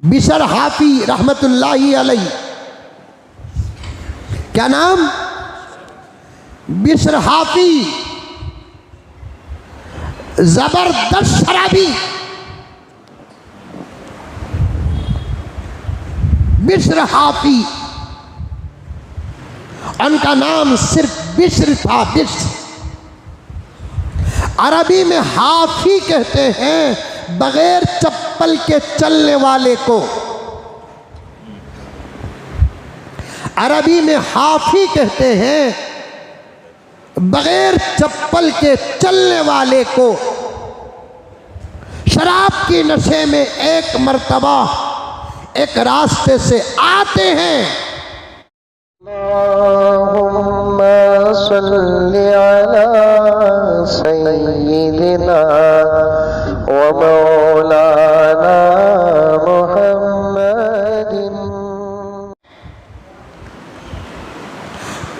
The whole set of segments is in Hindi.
बिशर हाफी रहमतुल्लाही अलैह। क्या नाम? बिशर हाफी, जबरदस्त शराबी। बिशर हाफी, उनका नाम सिर्फ बिशर था। बिशर अरबी में हाफी कहते हैं बगैर चप्पल के चलने वाले को। अरबी में हाफी कहते हैं बगैर चप्पल के चलने वाले को। शराब के नशे में एक मर्तबा एक रास्ते से आते हैं। अल्लाहुम्मा सल्ली अला सय्यिदिना व मौलाना मुहम्मदिन।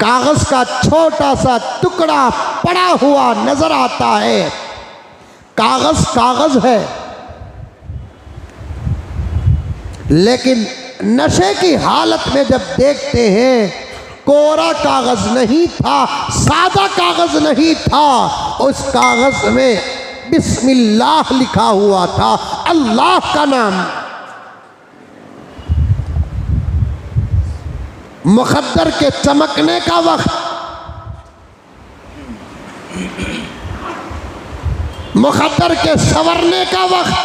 कागज का छोटा सा टुकड़ा पड़ा हुआ नजर आता है। कागज कागज है, लेकिन नशे की हालत में जब देखते हैं कोरा कागज नहीं था, सादा कागज नहीं था, उस कागज में बिस्मिल्लाह लिखा हुआ था, अल्लाह का नाम। मुकद्दर के चमकने का वक्त, मुकद्दर के संवरने का वक्त,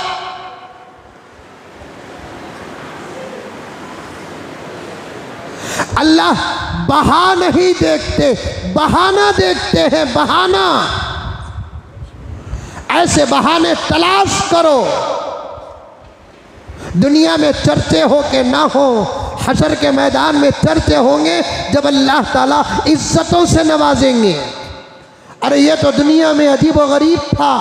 अल्लाह बहा नहीं देखते, बहाना देखते हैं। बहाना, ऐसे बहाने तलाश करो। दुनिया में चर्चे हो के ना हो, हशर के मैदान में चर्चे होंगे जब अल्लाह ताला इज्जतों से नवाजेंगे। अरे ये तो दुनिया में अजीब व गरीब था,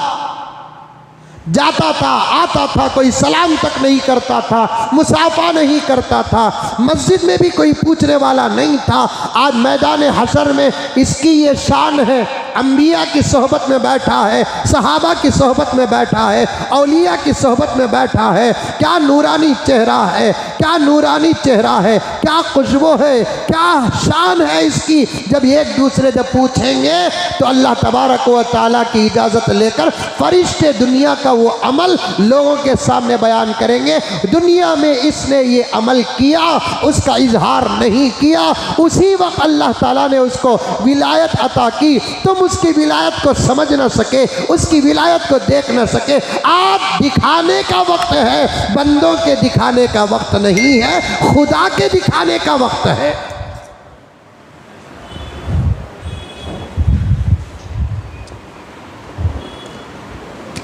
जाता था आता था, कोई सलाम तक नहीं करता था, मुसाफा नहीं करता था, मस्जिद में भी कोई पूछने वाला नहीं था। आज मैदान हशर में इसकी ये शान है, अंबिया की सोहबत में बैठा है, सहाबा की सोहबत में बैठा है, औलिया की सोहबत में बैठा है। क्या नूरानी चेहरा है, क्या नूरानी चेहरा है, क्या खुशबू है, क्या शान है इसकी। जब एक दूसरे जब पूछेंगे तो अल्लाह तबारक व तआला की इजाज़त लेकर फरिश्ते दुनिया का वो अमल लोगों के सामने बयान करेंगे। दुनिया में इसने ये अमल किया, उसका इजहार नहीं किया, उसी वक्त अल्लाह ताला ने उसको विलायत अता की। तुम उसकी विलायत को समझ न सके, उसकी विलायत को देख न सके। आज दिखाने का वक्त है, बंदों के दिखाने का वक्त नहीं है, खुदा के दिखाने का वक्त है।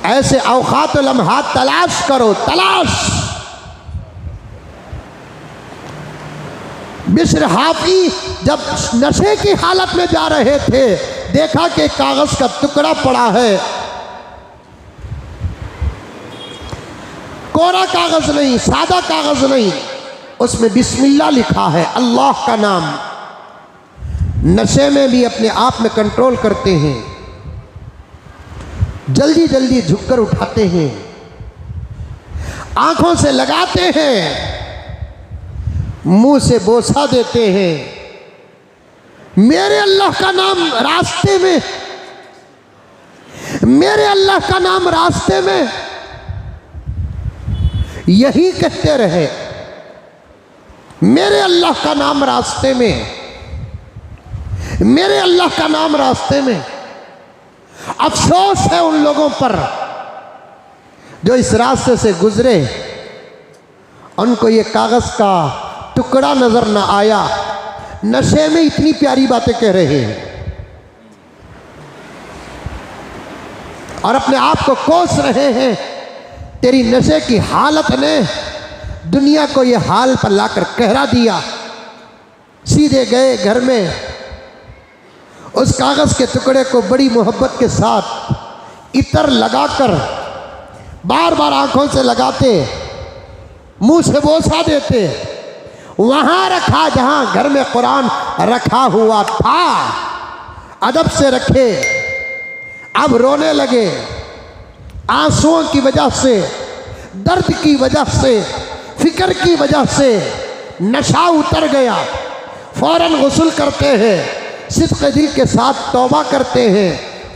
ऐसे औकात लम्हात तलाश करो, तलाश। बिशर हाफी जब नशे की हालत में जा रहे थे, देखा कि कागज का टुकड़ा पड़ा है, कोरा कागज नहीं, सादा कागज नहीं, उसमें बिस्मिल्लाह लिखा है, अल्लाह का नाम। नशे में भी अपने आप में कंट्रोल करते हैं, जल्दी जल्दी झुककर उठाते हैं, आंखों से लगाते हैं, मुंह से बोसा देते हैं। मेरे अल्लाह का नाम रास्ते में, मेरे अल्लाह का नाम रास्ते में, यही कहते रहे, मेरे अल्लाह का नाम रास्ते में, मेरे अल्लाह का नाम रास्ते में। अफसोस है उन लोगों पर जो इस रास्ते से गुजरे, उनको ये कागज का टुकड़ा नजर न आया। नशे में इतनी प्यारी बातें कह रहे हैं और अपने आप को कोस रहे हैं। तेरी नशे की हालत ने दुनिया को ये हाल पर लाकर कहरा दिया। सीधे गए घर में, उस कागज के टुकड़े को बड़ी मोहब्बत के साथ इतर लगाकर बार बार आंखों से लगाते, मुंह से बोसा देते, वहां रखा जहां घर में कुरान रखा हुआ था, अदब से रखे। अब रोने लगे, आंसुओं की वजह से, दर्द की वजह से, फिक्र की वजह से नशा उतर गया, फौरन गुस्ल करते हैं, सिद्क़ दिल के साथ तौबा करते हैं,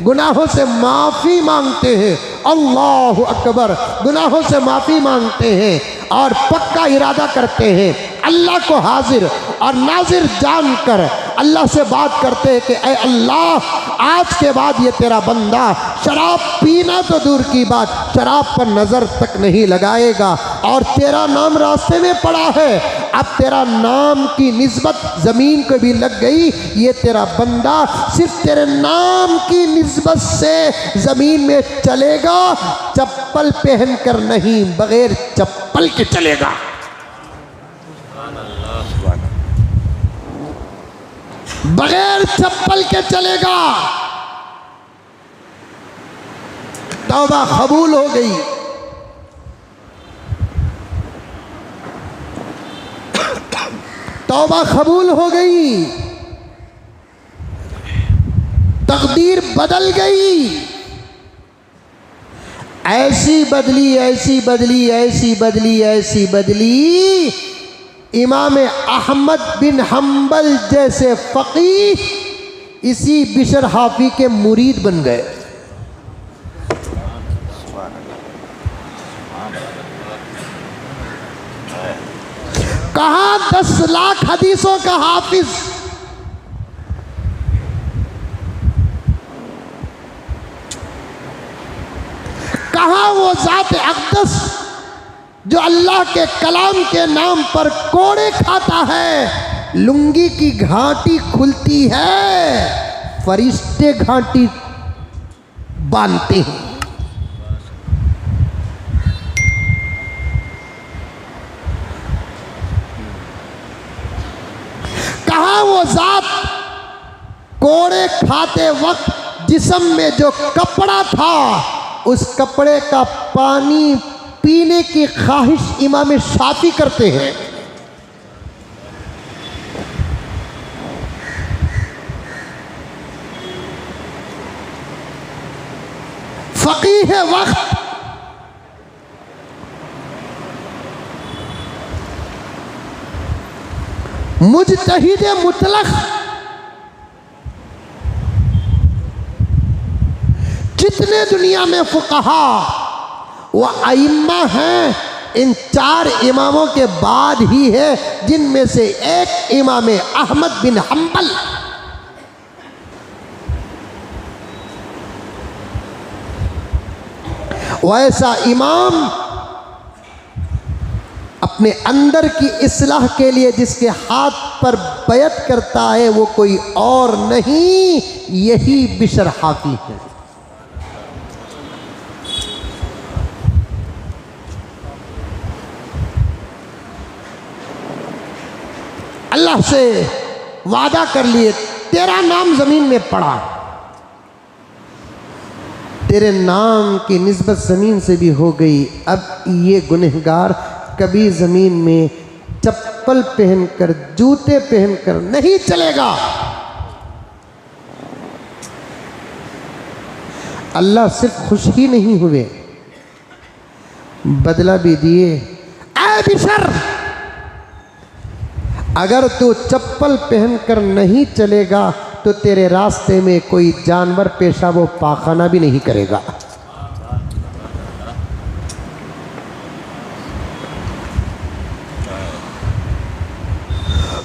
गुनाहों से माफ़ी मांगते हैं, अल्लाह अकबर, गुनाहों से माफ़ी मांगते हैं और पक्का इरादा करते हैं, अल्लाह को हाजिर और नाजिर जानकर अल्लाह से बात करते हैं कि ऐ अल्लाह, आज के बाद ये तेरा बंदा शराब पीना तो दूर की बात, शराब पर नज़र तक नहीं लगाएगा और तेरा नाम रास्ते में पड़ा है, अब तेरा नाम की निस्बत ज़मीन को भी लग गई, ये तेरा बंदा सिर्फ तेरे नाम की निस्बत से ज़मीन में चलेगा, चप्पल पहन कर नहीं, बग़ैर चप्पल के चलेगा। बगैर चप्पल के चलेगा। तौबा कबूल हो गई। तौबा कबूल हो गई, तकदीर बदल गई, ऐसी बदली, ऐसी बदली, ऐसी बदली, ऐसी बदली, इमाम अहमद बिन हम्बल जैसे फ़क़ीह इसी बिशर हाफ़ी के मुरीद बन गए। कहाँ 10 लाख हदीसों का हाफिज, कहाँ वो ज़ात अक़दस जो अल्लाह के कलाम के नाम पर कोड़े खाता है, लुंगी की घाटी खुलती है, फरिश्ते घाटी बांधते हैं। कहाँ वो जात कोड़े खाते वक्त जिस्म में जो कपड़ा था, उस कपड़े का पानी पीने की ख्वाहिश इमाम शाफी करते हैं। फ़क़ीह वक्त मुजतहिद मुतलक, जितने दुनिया में फ़ुक़हा व अइम्मा हैं, इन 4 इमामों के बाद ही है, जिनमें से एक इमाम अहमद बिन हम्बल। वैसा इमाम अपने अंदर की इस्लाह के लिए जिसके हाथ पर बैत करता है, वो कोई और नहीं, यही बिशर हाफ़ी है। अल्लाह से वादा कर लिए, तेरा नाम ज़मीन में पड़ा, तेरे नाम की निस्बत ज़मीन से भी हो गई, अब ये गुनहगार कभी ज़मीन में चप्पल पहनकर, जूते पहनकर नहीं चलेगा। अल्लाह सिर्फ खुश ही नहीं हुए, बदला भी दिए। ऐ बिशर, अगर तू चप्पल पहनकर नहीं चलेगा तो तेरे रास्ते में कोई जानवर पेशाब व पाखाना भी नहीं करेगा।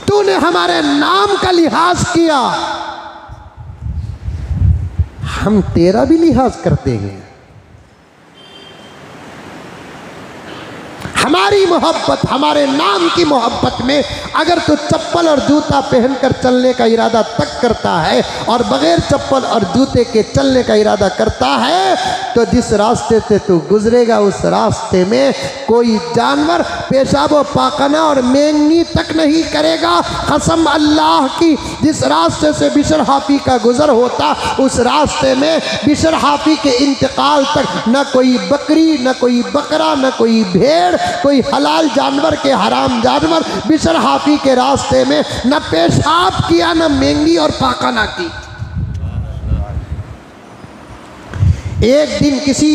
तूने हमारे नाम का लिहाज किया, हम तेरा भी लिहाज करते हैं। हमारी मोहब्बत, हमारे नाम की मोहब्बत में अगर तू चप्पल और जूता पहनकर चलने का इरादा तक करता है और बग़ैर चप्पल और जूते के चलने का इरादा करता है, तो जिस रास्ते से तू गुजरेगा उस रास्ते में कोई जानवर पेशाब व पाखाना और मेंगनी तक नहीं करेगा। कसम अल्लाह की, जिस रास्ते से बिशर हाफ़ी का गुज़र होता, उस रास्ते में बिशर हाफ़ी के इंतकाल तक न कोई बकरी, न कोई बकरा, न कोई भेड़, कोई हलाल जानवर के हराम जानवर बिशर हाफ़ी के रास्ते में न पेशाब किया, न मेंगनी और पाखाना की। एक दिन किसी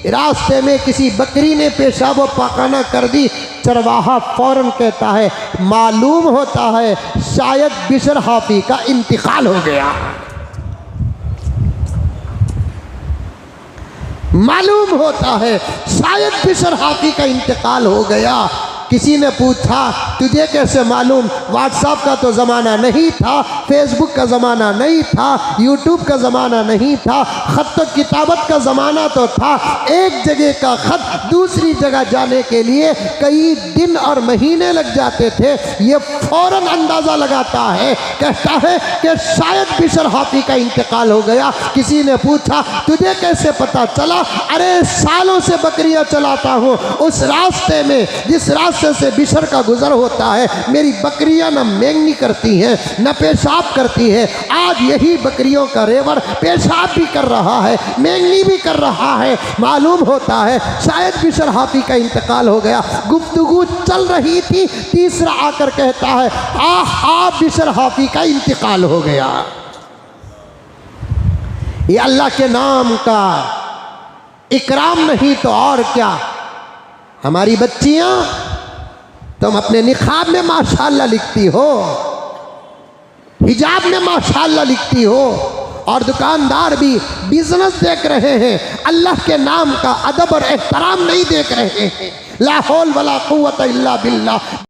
रास्ते में किसी बकरी ने पेशाब व पाखाना कर दी, चरवाहा फौरन कहता है मालूम होता है शायद बिशर हाफी का इंतकाल हो गया। मालूम होता है शायद बिशर हाफी का इंतकाल हो गया। किसी ने पूछा तुझे कैसे मालूम? व्हाट्सएप का तो ज़माना नहीं था, फेसबुक का ज़माना नहीं था, यूट्यूब का ज़माना नहीं था, ख़त किताबत का ज़माना तो था। एक जगह का ख़त दूसरी जगह जाने के लिए कई दिन और महीने लग जाते थे। ये फ़ौरन अंदाज़ा लगाता है, कहता है कि शायद बिशर हाफी का इंतकाल हो गया। किसी ने पूछा तुझे कैसे पता चला? अरे सालों से बकरियाँ चलाता हूँ, उस रास्ते में जिस रास्ते से बिशर का गुजर होता है मेरी बकरियां न मेंगनी करती हैं न पेशाब करती हैं। आज यही बकरियों का रेवड़ पेशाब भी कर रहा है, मेंगनी भी कर रहा है। मालूम होता है शायद बिशर हाफी का इंतकाल हो गया। गुफ्तगू चल रही थी, तीसरा आकर कहता है आहा बिशर हाफी का इंतकाल हो गया। ये अल्लाह के नाम का इकराम नहीं तो और क्या। हमारी बच्चियां तुम अपने निखाब में माशाअल्लाह लिखती हो, हिजाब में माशाअल्लाह लिखती हो, और दुकानदार भी बिजनेस देख रहे हैं, अल्लाह के नाम का अदब और एहतराम नहीं देख रहे हैं। ला हौल वला कुव्वत इल्ला बिल्लाह।